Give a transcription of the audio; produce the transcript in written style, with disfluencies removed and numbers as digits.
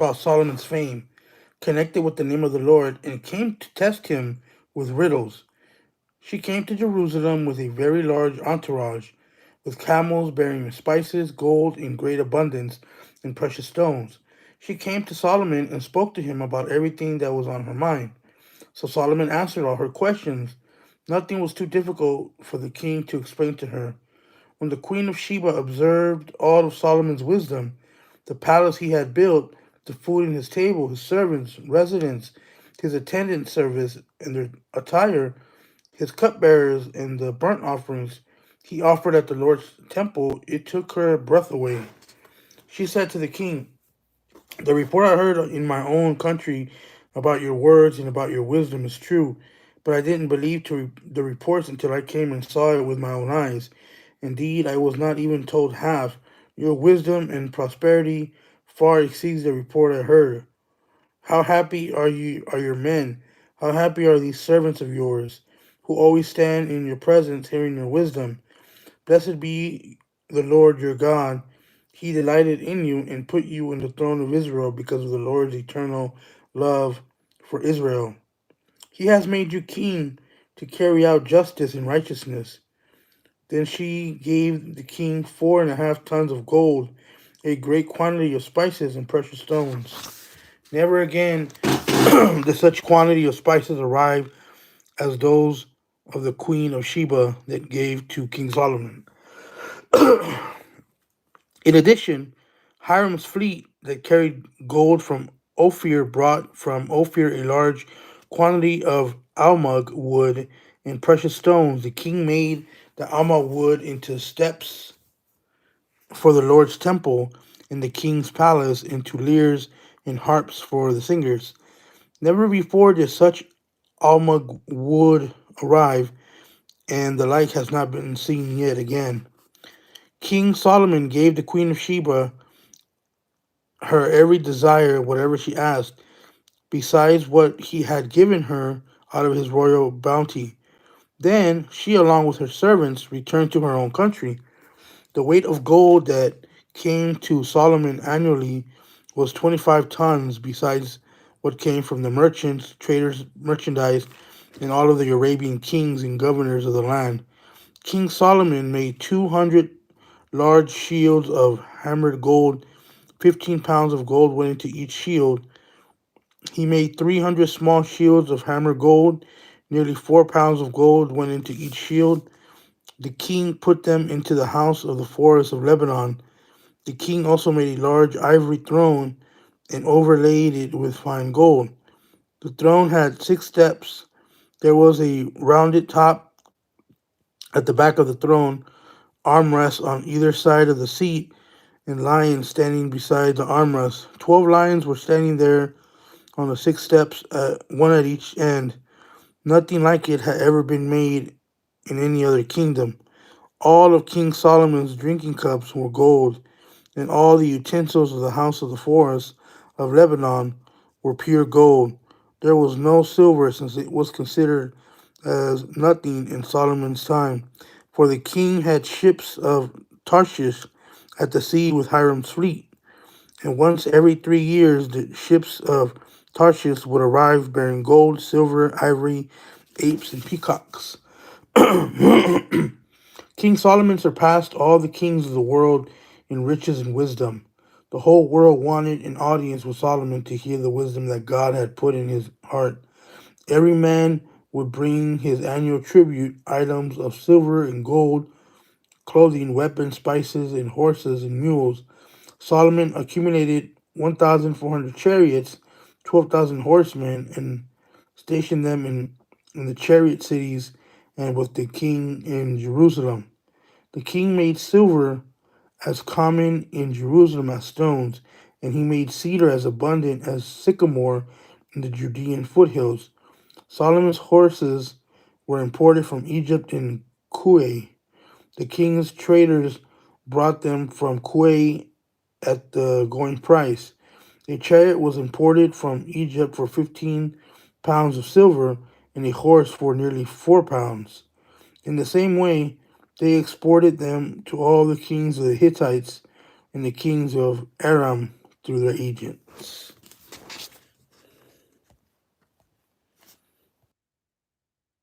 about Solomon's fame, connected with the name of the Lord, and came to test him with riddles. She came to Jerusalem with a very large entourage, with camels bearing spices, gold in great abundance, and precious stones. She came to Solomon and spoke to him about everything that was on her mind. So Solomon answered all her questions. Nothing was too difficult for the king to explain to her. When the queen of Sheba observed all of Solomon's wisdom, the palace he had built, the food in his table, his servants, residence, his attendant service, and their attire, his cupbearers, and the burnt offerings he offered at the Lord's temple, it took her breath away. She said to the king, "The report I heard in my own country about your words and about your wisdom is true, but I didn't believe the reports until I came and saw it with my own eyes. Indeed, I was not even told half. Your wisdom and prosperity far exceeds the report I heard. How happy are your men? How happy are these servants of yours, who always stand in your presence hearing your wisdom? Blessed be the Lord your God. He delighted in you and put you in the throne of Israel because of the Lord's eternal love for Israel. He has made you king to carry out justice and righteousness." Then she gave the king 4.5 tons of gold, a great quantity of spices and precious stones. Never again did such quantity of spices arrive as those of the queen of Sheba that gave to King Solomon. In addition, Hiram's fleet that carried gold from Ophir brought from Ophir a large quantity of almug wood and precious stones. The king made the almug wood into steps for the Lord's temple in the king's palace, into lyres and harps for the singers. Never before did such almug wood arrive, and the like has not been seen yet again. King Solomon gave the queen of Sheba her every desire, whatever she asked, besides what he had given her out of his royal bounty. Then she, along with her servants, returned to her own country. The weight of gold that came to Solomon annually was 25 tons, besides what came from the merchants, traders, merchandise, and all of the Arabian kings and governors of the land. King Solomon made 200 large shields of hammered gold. 15 pounds of gold went into each shield. He made 300 small shields of hammered gold. Nearly 4 pounds of gold went into each shield. The king put them into the house of the forest of Lebanon. The king also made a large ivory throne and overlaid it with fine gold. The throne had 6 steps. There was a rounded top at the back of the throne, armrests on either side of the seat, and lions standing beside the armrests. 12 lions were standing there on the 6 steps, one at each end. Nothing like it had ever been made in any other kingdom. All of King Solomon's drinking cups were gold, and all the utensils of the house of the forest of Lebanon were pure gold. There was no silver, since it was considered as nothing in Solomon's time. For the king had ships of Tarshish at the sea with Hiram's fleet, and once every 3 years the ships of Tarshish would arrive bearing gold, silver, ivory, apes, and peacocks. King Solomon surpassed all the kings of the world in riches and wisdom. The whole world wanted an audience with Solomon to hear the wisdom that God had put in his heart. Every man would bring his annual tribute, items of silver and gold, clothing, weapons, spices, and horses and mules. Solomon accumulated 1,400 chariots, 12,000 horsemen, and stationed them in the chariot cities and with the king in Jerusalem. The king made silver as common in Jerusalem as stones, and he made cedar as abundant as sycamore in the Judean foothills. Solomon's horses were imported from Egypt and Kuwait. The king's traders brought them from Kuwait at the going price. A chariot was imported from Egypt for 15 pounds of silver, and a horse for nearly 4 pounds. In the same way, they exported them to all the kings of the Hittites and the kings of Aram through their agent. thoughts?